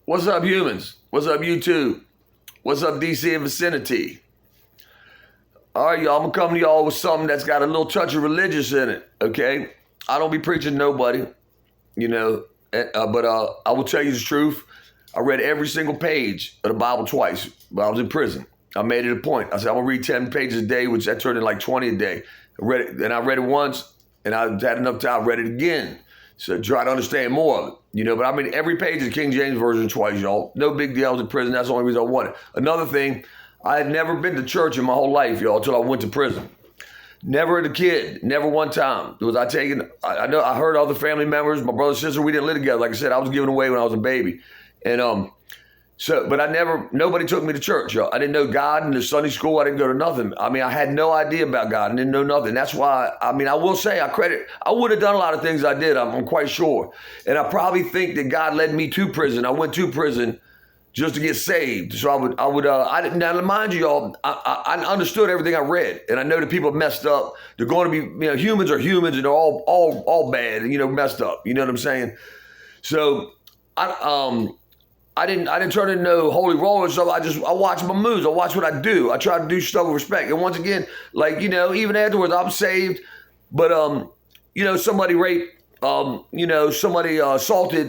What's up, humans? What's up, YouTube? What's up, DC and vicinity? All right, y'all, I'm gonna come to y'all with something that's got a little touch of religious in it, okay? I don't be preaching to nobody, but I will tell you the truth. I read every single page of the Bible twice when I was in prison. I made it a point. I said, I'm gonna read 10 pages a day, which that turned into like 20 a day. I read it once, and I had enough time, I read it again. So try to understand more of it, but I mean, every page of the King James Version twice, y'all. No big deal, I was in prison, that's the only reason I wanted. Another thing, I had never been to church in my whole life, y'all, until I went to prison. Never as a kid, never one time. I heard other family members, my brother, sister, we didn't live together. Like I said, I was given away when I was a baby. And nobody took me to church, y'all. I didn't know God in the Sunday school. I didn't go to nothing. I mean, I had no idea about God. I didn't know nothing. That's why, I will say, I would have done a lot of things I did. I'm quite sure. And I probably think that God led me to prison. I went to prison just to get saved. So I didn't, now mind you, y'all, I understood everything I read. And I know that people messed up. They're going to be, humans are humans and they're all bad, messed up. You know what I'm saying? So I didn't turn into no holy roller, so I watch my moves. I watch what I do. I try to do stuff with respect. And once again, even afterwards, I'm saved. But somebody raped, somebody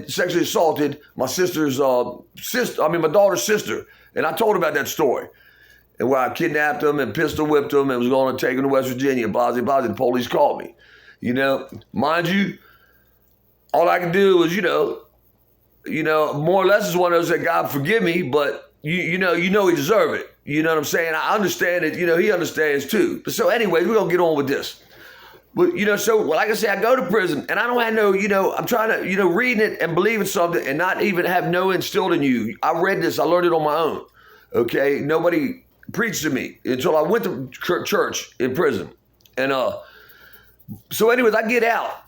sexually assaulted my sister's my daughter's sister. And I told her about that story. And where I kidnapped him and pistol whipped him and was going to take him to West Virginia, blah, blah, blah. The police called me. Mind you, all I could do was, more or less is one of those that God forgive me, but you know he deserve it. You know what I'm saying? I understand it. He understands too. But so anyways, we're gonna get on with this. But like I said, I go to prison and I don't have no, I'm trying to, reading it and believing something and not even have no instilled in you. I read this, I learned it on my own. Okay, nobody preached to me until I went to church in prison. And so anyways, I get out.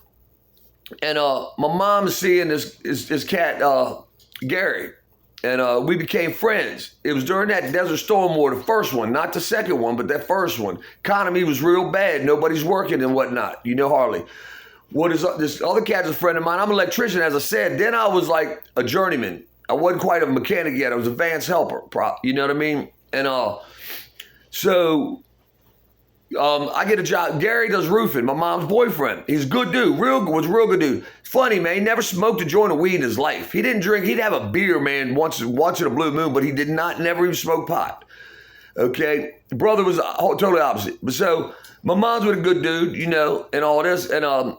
And my mom is seeing this cat, Gary, and we became friends. It was during that Desert Storm War, the first one, not the second one, but that first one. Economy was real bad. Nobody's working and whatnot. Harley. This other cat's a friend of mine. I'm an electrician, as I said. Then I was like a journeyman. I wasn't quite a mechanic yet. I was a advanced helper. You know what I mean? And I get a job. Gary does roofing, my mom's boyfriend. He's a good dude, was a real good dude. Funny, man, he never smoked a joint of weed in his life. He didn't drink, he'd have a beer, man, once in a blue moon, but he did never even smoke pot. Okay, brother was totally opposite. But so, my mom's with a good dude, and all this, and I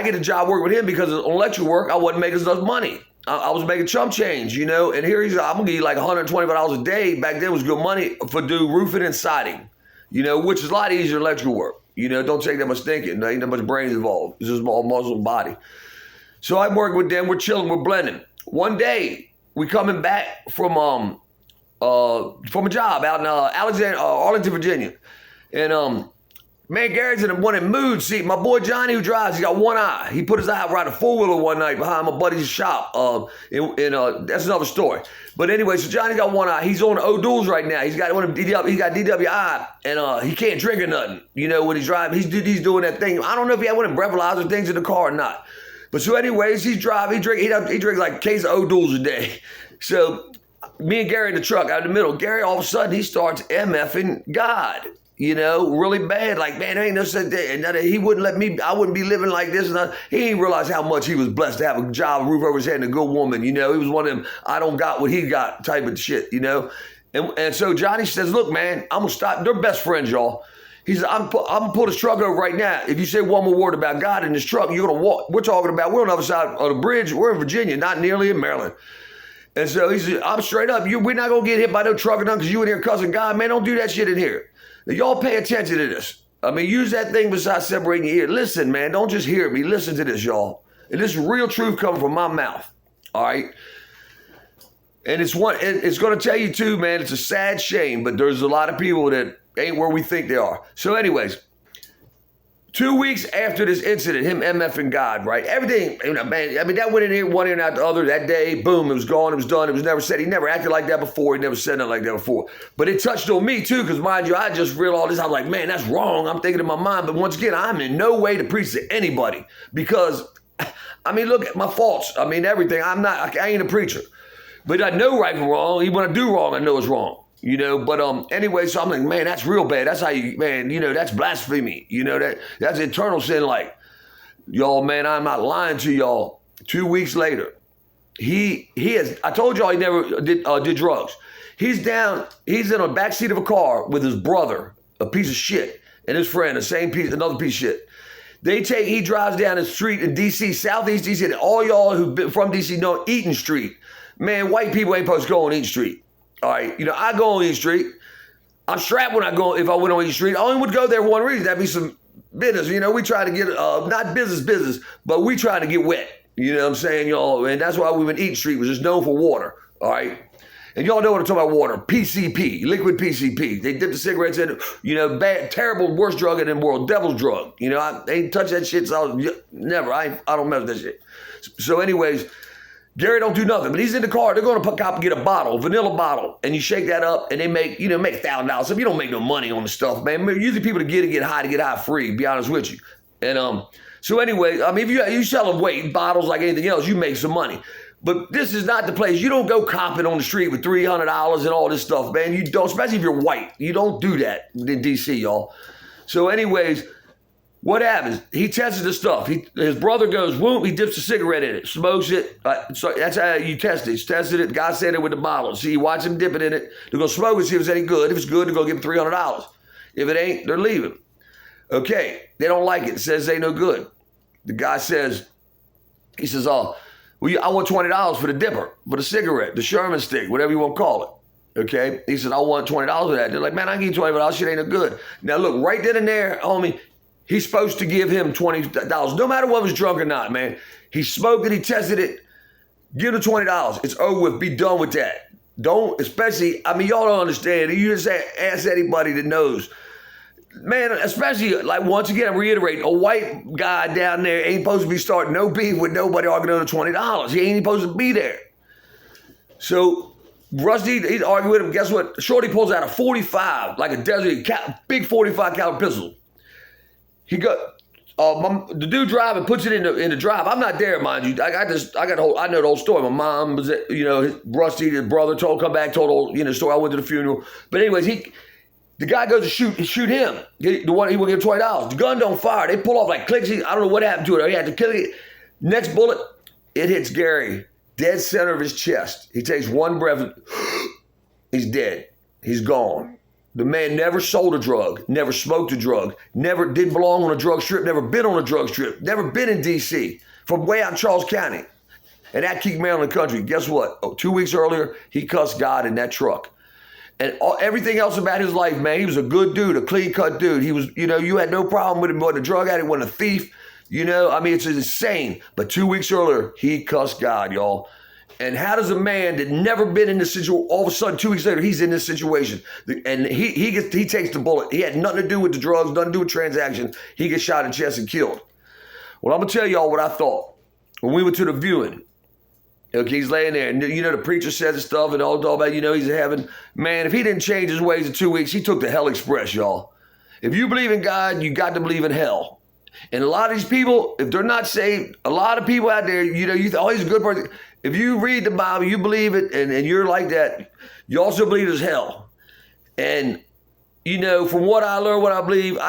get a job working with him because on electrical work, I wasn't making enough money. I was making chump change, and here I'm gonna give you like $125 a day. Back then was good money for do roofing and siding. Which is a lot easier than electrical work. Don't take that much thinking. There ain't that much brains involved. It's just all muscle and body. So I'm working with them. We're chilling. We're blending. One day, we coming back from a job out in Arlington, Virginia. And man, Gary's in one in mood. See, my boy Johnny who drives, he got one eye. He put his eye right a four-wheeler one night behind my buddy's shop. That's another story. But anyway, so Johnny got one eye. He's on O'Doul's right now. He's got DWI, and he can't drink or nothing. When he's driving, he's doing that thing. I don't know if he had one of them breathalyzer things in the car or not. But so anyways, he's driving. He drinks like a case of O'Doul's a day. So me and Gary in the truck out in the middle. Gary all of a sudden he starts MFing God. Really bad. Like, man, there ain't no such thing. And he wouldn't let me, I wouldn't be living like this. And he didn't realize how much he was blessed to have a job, a roof over his head, and a good woman. He was one of them, I don't got what he got type of shit, And so Johnny says, look, man, I'm going to stop. They're best friends, y'all. He said, I'm going to pull this truck over right now. If you say one more word about God in this truck, you're going to walk. We're on the other side of the bridge. We're in Virginia, not nearly in Maryland. And so he said, I'm straight up. We're not going to get hit by no truck or nothing because you in here cussing God. Man, don't do that shit in here. Now, y'all pay attention to this. Use that thing besides separating your ear. Listen, man, don't just hear me. Listen to this, y'all. And this is real truth coming from my mouth. All right? And it's going to tell you too, man, it's a sad shame, but there's a lot of people that ain't where we think they are. So anyways, 2 weeks after this incident, him MFing God, right? Everything, man, that went in here, one ear and out the other. That day, boom, it was gone, it was done. It was never said. He never acted like that before. He never said nothing like that before. But it touched on me too, because mind you, I just realized all this. I was like, man, that's wrong. I'm thinking in my mind. But once again, I'm in no way to preach to anybody because, look at my faults. Everything. I ain't a preacher. But I know right from wrong. Even when I do wrong, I know it's wrong. You know, but anyway, so I'm like, man, that's real bad. That's how you, man, you know, that's blasphemy. You know, that's eternal sin. Like, y'all, man, I'm not lying to y'all. 2 weeks later, he has, I told y'all he never did drugs. He's in the backseat of a car with his brother, a piece of shit, and his friend, another piece of shit. He drives down the street in D.C., Southeast D.C., and all y'all who've been from D.C. know Eaton Street. Man, white people ain't supposed to go on Eaton Street. All right, you know, I go on Eaton Street. I'm strapped when if I went on Eaton Street. I only would go there for one reason. That'd be some business. You know, we try to get, not business, but we try to get wet. You know what I'm saying, y'all? And that's why we went Eaton Street, was just known for water, all right? And y'all know what I'm talking about, water. PCP, liquid PCP. They dip the cigarettes in, you know, bad, terrible, worst drug in the world, devil's drug. You know, they ain't touch that shit, so I don't mess with that shit. So anyways, Gary don't do nothing, but he's in the car. They're going to cop and get a bottle, vanilla bottle, and you shake that up, and they make $1,000. So if you don't make no money on the stuff, man, usually people to get high free, to be honest with you. And so anyway, I mean, if you sell weight bottles like anything else, you make some money. But this is not the place. You don't go copping on the street with $300 and all this stuff, man. You don't, especially if you're white. You don't do that in D.C., y'all. So anyways, what happens? He tests the stuff. His brother goes, whoop, he dips a cigarette in it, smokes it. So that's how you test it. He's tested it. God said it with the bottle. See, you watch him dip it in it. They're going to smoke it, see if it's any good. If it's good, they're going to give him $300. If it ain't, they're leaving. Okay, they don't like it. It says they no good. The guy says, I want $20 for the dipper, for the cigarette, the Sherman stick, whatever you want to call it. Okay? He says, I want $20 for that. They're like, man, I can give you $20, but shit ain't no good. Now look, right then and there, homie, he's supposed to give him $20, no matter whether he's drunk or not, man. He smoked it, he tested it, give him $20. It's over with, be done with that. Don't, especially, I mean, y'all don't understand. You just ask anybody that knows. Man, especially, like, once again, I reiterate, a white guy down there ain't supposed to be starting no beef with nobody arguing over $20. He ain't supposed to be there. So, Rusty, he's arguing with him. Guess what? Shorty pulls out a 45, like a desert, big 45 caliber pistol. He got, the dude driving puts it in the drive. I'm not there, mind you. I know the whole story. My mom was, Rusty, his brother, come back, told the story. I went to the funeral. But anyways, the guy goes to shoot him. The one he will give $20. The gun don't fire. They pull off like clicks. I don't know what happened to it. He had to kill it. Next bullet, it hits Gary, dead center of his chest. He takes one breath. He's dead. He's gone. The man never sold a drug, never smoked a drug, never did belong on a drug strip, never been on a drug strip, never been in D.C., from way out in Charles County. And that keep Maryland country. Guess what? 2 weeks earlier, he cussed God in that truck. And everything else about his life, man, he was a good dude, a clean-cut dude. He was, you had no problem with him. He wasn't a drug addict, wasn't a thief. I mean, it's insane. But 2 weeks earlier, he cussed God, y'all. And how does a man that never been in this situation, all of a sudden 2 weeks later, he's in this situation, and he takes the bullet. He had nothing to do with the drugs, nothing to do with transactions. He gets shot in the chest and killed. Well, I'm gonna tell y'all what I thought when we went to the viewing. Okay, he's laying there, and the preacher says and stuff, and all about, he's in heaven. Man, if he didn't change his ways in 2 weeks, he took the hell express, y'all. If you believe in God, you got to believe in hell. And a lot of these people, if they're not saved, a lot of people out there, you think, oh, he's a good person. If you read the Bible, you believe it, and you're like that, you also believe there's hell. And, from what I learned, what I believe,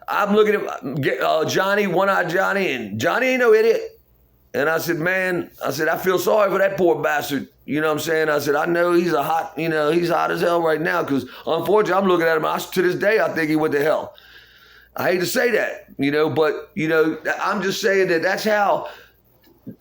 I'm looking at Johnny, One-Eyed Johnny, and Johnny ain't no idiot. And I said, man, I feel sorry for that poor bastard. You know what I'm saying? I said, I know he's he's hot as hell right now, because unfortunately, I'm looking at him, to this day, I think he went to hell. I hate to say that, but, I'm just saying that's how,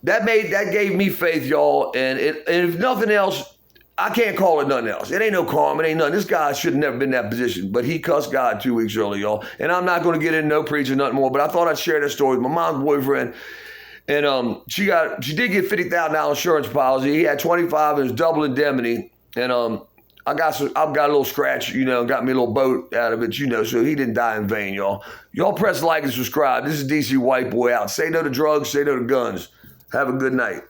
that gave me faith, y'all. And if nothing else, I can't call it nothing else. It ain't no karma, it ain't nothing. This guy should have never been in that position, but he cussed God 2 weeks early, y'all. And I'm not going to get into no preaching, nothing more, but I thought I'd share that story with my mom's boyfriend. And she did get $50,000 insurance policy. He had 25 and it was double indemnity. And I've got a little scratch, got me a little boat out of it, so he didn't die in vain, y'all. Y'all press like and subscribe. This is DC White Boy out. Say no to drugs, say no to guns. Have a good night.